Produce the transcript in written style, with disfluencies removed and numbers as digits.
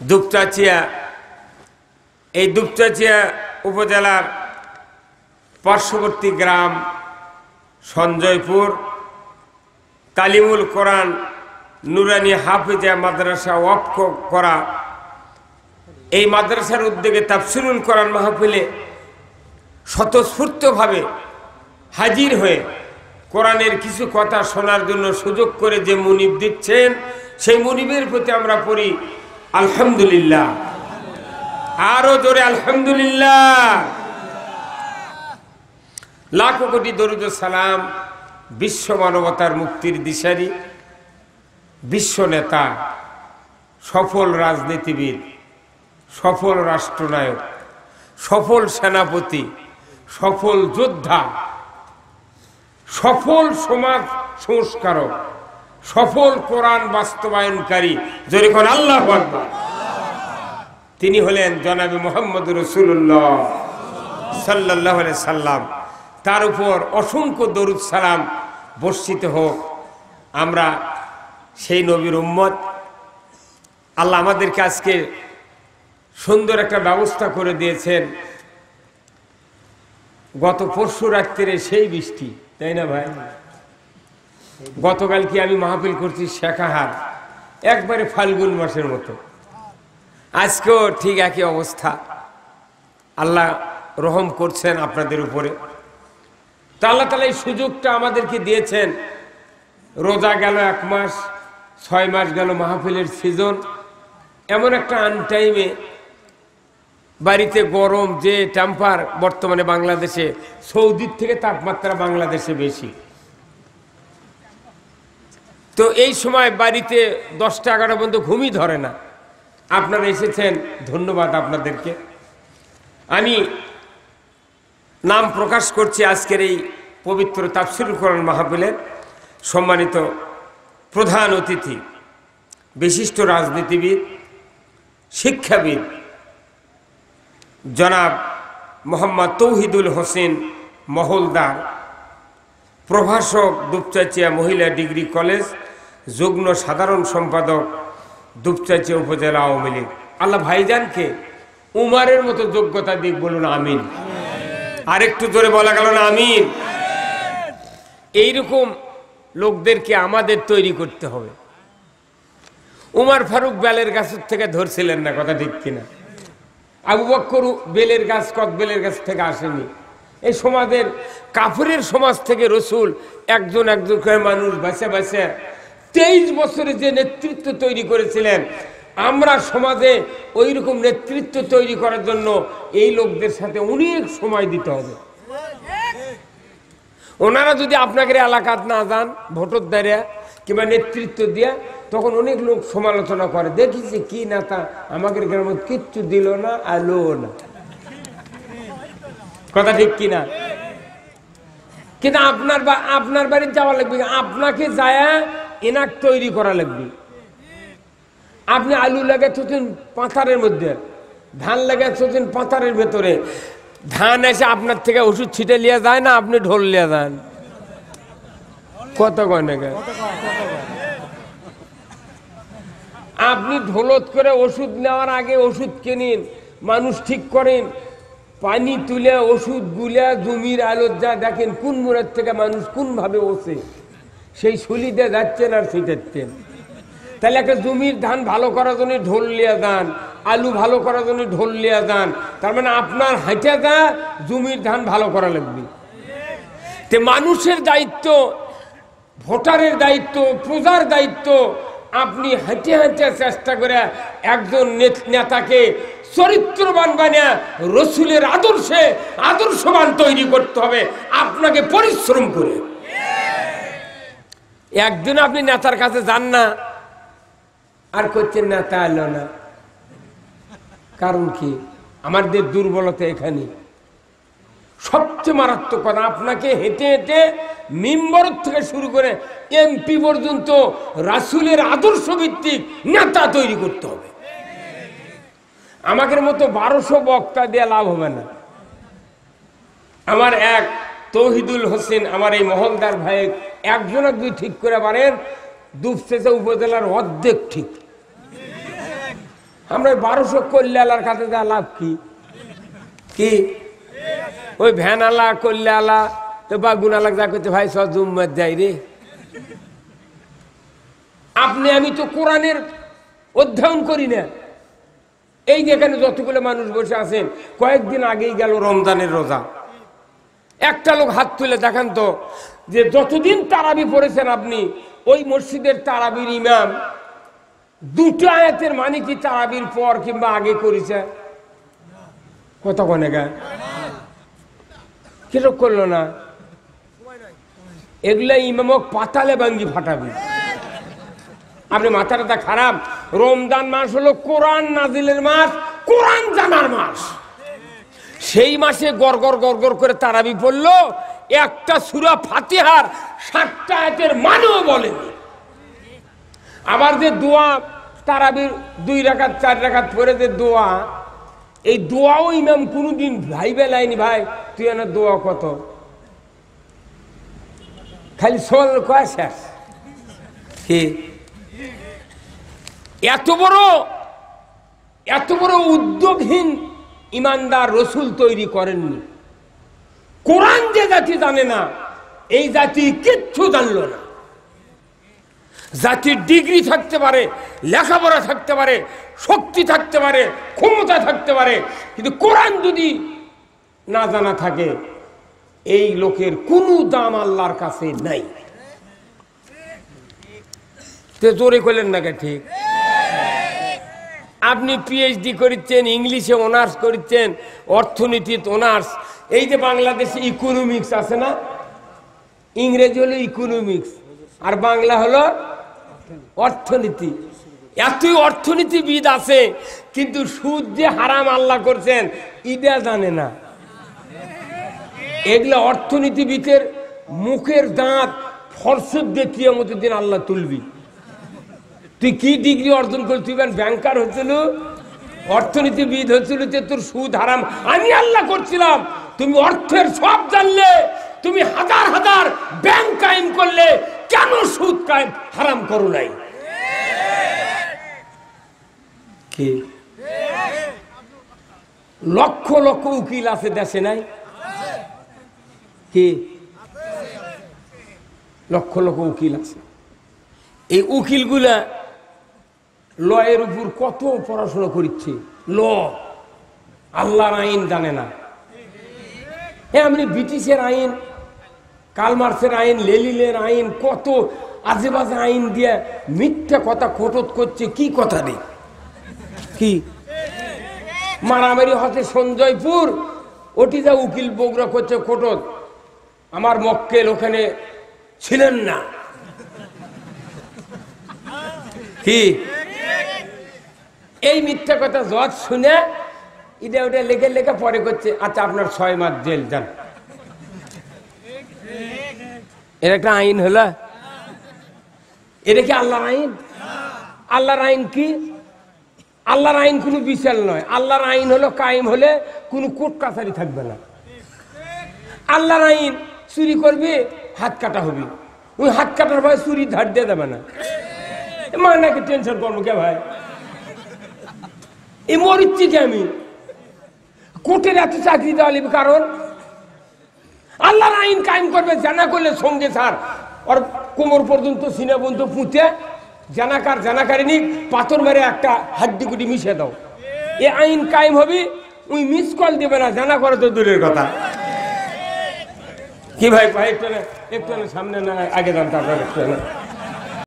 দুপচাচিয়া, এই দুপচাচিয়া উপজেলার পার্শ্ববর্তী গ্রাম সঞ্জয়পুর তালিমুল কোরআন নুরানি হাফিজা মাদ্রাসা ওয়াকফ করা এই মাদ্রাসার উদ্যোগে তাফসিরুল কোরআন মাহফিলে স্বতঃস্ফূর্তভাবে হাজির হয়ে কোরআনের কিছু কথা শোনার জন্য সুযোগ করে যে মুনিব দিচ্ছেন, সেই মুনিবের প্রতি আমরা পড়ি আলহামদুলিল্লাহ। আরো জোরে আলহামদুলিল্লাহ। লাখো কোটি দরুদ ও সালাম বিশ্ব মানবতার মুক্তির দিশারি, বিশ্ব নেতা, সফল রাজনীতিবিদ, সফল রাষ্ট্রনায়ক, সফল সেনাপতি, সফল যোদ্ধা, সফল সমাজ সংস্কারক, সফল কোরআন বাস্তবায়নকারী, জোরে কোন আল্লাহু আকবার। তিনি হলেন জনাবে মুহাম্মদ রাসূলুল্লাহ সাল্লাল্লাহু আলাইহি সাল্লাম। তার উপর অসংখ্য দরুদ সালাম বর্ষিত হোক। আমরা সেই নবীর উম্মত। আল্লাহ আমাদেরকে আজকে সুন্দর একটা ব্যবস্থা করে দিয়েছেন। গত পরশু রাত্রে সেই বৃষ্টি, তাই না ভাই? গতকাল কি আমি মাহফিল করছি শেখাহার, একবারে ফাল্গুন মাসের মতো। আজকেও ঠিক একই অবস্থা। আল্লাহ রহম করছেন আপনাদের উপরে। তো আল্লাহ তাআলা এই সুযোগটা আমাদেরকে দিয়েছেন। রোজা গেল 1 মাস, 6 মাস গেল মাহফিলের সিজন। এমন একটা আনটাইমে বাড়িতে গরম, যে টেম্পার বর্তমানে বাংলাদেশে, সৌদির থেকে তাপমাত্রা বাংলাদেশে বেশি। তো এই সময় বাড়িতে 10টা 11টা পর্যন্ত ঘুমই ধরে না। আপনারা এসেছেন, ধন্যবাদ আপনাদেরকে। আমি নাম প্রকাশ করছি আজকের এই পবিত্র তাফসীরুল কোরআন মাহফিলের সম্মানিত প্রধান অতিথি, বিশিষ্ট রাজনীতিবিদ, শিক্ষাবিদ জনাব মোহাম্মদ তৌহিদুল হোসেন মহলদার, প্রভাষক দুপচাচিয়া মহিলা ডিগ্রি কলেজ, যুগ্ম সাধারণ সম্পাদক দুপচাচিয়া উপজেলা আওয়ামী লীগ। আল্লাহ ভাইজানকে উমারের মতো যোগ্যতা দিক, বলুন আমিন। আরেকটু জোরে বলা গেল না আমিন? এইরকম লোকদেরকে আমাদের তৈরি করতে হবে। উমার ফারুক বেলের গাছের থেকে ধরছিলেন না, কথা ঠিক কিনা? আবু বকর বেলের গাছ, কদবেলের গাছ থেকে আসেনি। এই সমাজের কাফিরের সমাজ থেকে রসুল একজন একজন করে মানুষ বাঁচা বাঁচা 23 বছরে যে নেতৃত্ব তৈরি করেছিলেন, আমরা সমাজে ওই রকম নেতৃত্ব তৈরি করার জন্য এই লোকদের সাথে অনেক সময় দিতে হবে। ওনারা যদি আপনাকে এলাকাত না যান, ভোটর দাঁড়িয়ে কিংবা নেতৃত্ব দিয়া, তখন অনেক লোক সমালোচনা করে, দেখিছি কি নেতা আমাদের গ্রামে কিচ্ছু দিল না, আলো না। কথা ঠিক কিনা? কিন্তু আপনার বাড়িতে যাওয়া লাগবে, আপনাকে যায় এনাক তৈরি করা লাগবে। আপনি আলু লাগাচ্ছেন পাথারের মধ্যে, ধান লাগাচ্ছেন পাথারের ভেতরে, ধান এসে আপনার থেকে ওষুধ ছিটে লিয়া যায় না, আপনি ঢোল লিয়া যান। কত কয় না? আপনি ঢোলত করে ওষুধ নেওয়ার আগে ওষুধ কিনিন, মানুষ ঠিক করেন, পানি তুলে ওষুধ গুলা জমির আলোর যা দেখেন কোন মোড়ের থেকে মানুষ কোন ভাবে ওঠে, সেই সুলিতে যাচ্ছেন আর ছিটাচ্ছেন। তাহলে একটা জমির ধান ভালো করার জন্য ঢোল লিয়া যান, আলু ভালো করার জন্য ঢোল লিয়া যান, তার মানে আপনার হাঁটা যা জমির ধান ভালো করা লাগবে। তে মানুষের দায়িত্ব, ভোটারের দায়িত্ব, প্রজার দায়িত্ব, আপনি হেঁটে হেঁটে চেষ্টা করে একজন নেতাকে চরিত্রবান বানিয়ে রসুলের আদর্শে আদর্শবান তৈরি করতে হবে আপনাকে পরিশ্রম করে। একদিন আপনি নেতার কাছে যান না আর করছেন নেতা এলো না, কারণ কি? আমাদের দুর্বলতা এখানে। সবচেয়ে মারাত্মক কথা, আপনাকে হেঁটে হেঁটে মেম্বার থেকে শুরু করে এমপি পর্যন্ত রাসূলের আদর্শ ভিত্তিক নেতা তৈরি করতে হবে। আমাদের মতো 1200 বক্তা দিয়ে লাভ হবে না। আমার এক তৌহিদুল হোসেন, আমার এই মহলদার ভাই, একজন দুই ঠিক করে পারেন, দুপচাচিয়া উপজেলার অর্ধেক ঠিক। আমরা 1200 কল্যালার কাছে যা লাভ কি কি ওই ভ্যানালা কল্যালা তো বাগুনালা যা করতে ভাই সব জুম্মাত যাই রে। আপনি আমি তো কোরআনের অধ্যয়ন করি না। এই যে এখানে যতগুলো মানুষ বসে আছেন, কয়েকদিন আগেই গেল রমজানের রোজা, একটা লোক হাত তুলে দেখান তো যে যতদিন তারাবি পড়েছেন আপনি ওই মসজিদের তারাবির ইমাম দুটো আয়াতের মানে কি তারাবির পর কিংবা আগে করেছে? কত কনে গা কিরক করলো না? এগুলা ইমামক পাতালে ভাঙ্গি ফাটাবি। আপনি মাথাটা খারাপ। রমজান মাস হলো কোরআন নাজিলের মাস, কোরআন জানার মাস। সেই মাসে গড়গড় গড়গড় করে তারাবি পড়লো, একটা সূরা ফাতিহার 7টা আয়াতের মানেও বলেনি। আবার যে দোয়া তারাবির 2 রাকাত 4 রাকাত পরে যে দোয়া, এই দোয়াও ইমাম কোনদিন ভাইবে লাইনি ভাই তুই না দোয়া কত, খালি সোল কয় শেষ। কি এত বড় উদ্যোগহীন ইমানদার রসুল তৈরি করেননি। কোরআন যে জাতি জানে না, এই জাতি কিচ্ছু জানলো না। জাতির ডিগ্রি থাকতে পারে, লেখাপড়া থাকতে পারে, শক্তি থাকতে পারে, ক্ষমতা থাকতে পারে, কিন্তু কোরআন যদি না জানা থাকে এই লোকের কোনো দাম আল্লাহর কাছে নাই। জোরে করলেন না কে? ঠিক। আপনি পিএইচডি করেছেন, ইংলিশে অনার্স করেছেন, অর্থনীতিতে অনার্স, এই যে বাংলাদেশে ইকোনমিক্স আছে না, ইংরেজি হলো ইকোনমিক্স আর বাংলা হলো অর্থনীতি। এতই অর্থনীতিবিদ আছে কিন্তু সুদ যে হারাম আল্লাহ করছেন এটা জানে না। এগুলা অর্থনীতিবিদের মুখের দাঁত ফরসুদ দিয়ে কিয়ামতের দিন আল্লাহ তুলবি। তুই কি ডিগ্রি অর্জন করলি? তুই ব্যাংকার হচ্ছিল, অর্থনীতিবিদ হচ্ছিল, যে তোর সুদ হারাম আমি আল্লাহ করছিলাম। তুমি অর্থের সব জানলে, তুমি হাজার হাজার ব্যাংক কায়েম করলে, কেন সুদ কায়েম হারাম করো নাই? কি লক্ষ লক্ষ উকিল আছে দেশে নাই? কি লক্ষ লক্ষ উকিল আছে। এই উকিলগুলা লয়ের উপর কত পড়াশোনা করছে, ল আল্লাহর আইন জানে না। হ্যাঁ, আমি ব্রিটিশের আইন, কালমার্সের আইন, লেলিনের আইন, কত আজে বাজে আইন দিয়ে মিথ্যা কথা খোটত করছে। কি কথা নেই? কি মারামারি হচ্ছে সঞ্জয়পুর, ওটি যা উকিল বগুড়া করছে খোটত। আমার মক্কেল ওখানে ছিলেন না। কি এই মিথ্যা কথা জজ শুনে এটা ওটা লেখে লেখে পরে করছে, আচ্ছা আপনার 6 মাস জেল যান। এর একটা আইন হলো? এটা কি আল্লাহর আইন? আল্লাহর আইন কি? আল্লাহর আইন কোনো বিচার নয়। আল্লাহর আইন হলো কায়েম হলে কোনো কোর্ট কাছারি থাকবে না। আল্লাহর আইন চুরি করবে হাত কাটা হবে, ওই হাত কাটার ভয় চুরি ধার দিয়ে দেবে না। মা নাকি টেনশন করবো কে ভাই? এই মরিচ্ছি কে আমি? কোর্টের এত চাকরি দেওয়া লিখবে কারণ আল্লাহর আইন কায়েম করবে। জানা করলে সঙ্গে স্যার ওর কোমর পর্যন্ত সিনা পর্যন্ত পুঁতে জানাকার জানাকারিনী পাথর মেরে একটা হাড্ডি গুটি মিশে দাও, এ আইন কায়েম হবে। ওই মিস কল দেবে না, জানা করে তো দূরের কথা। কি ভাই ভাই একটু সামনে না আগে যান, তারপর একটু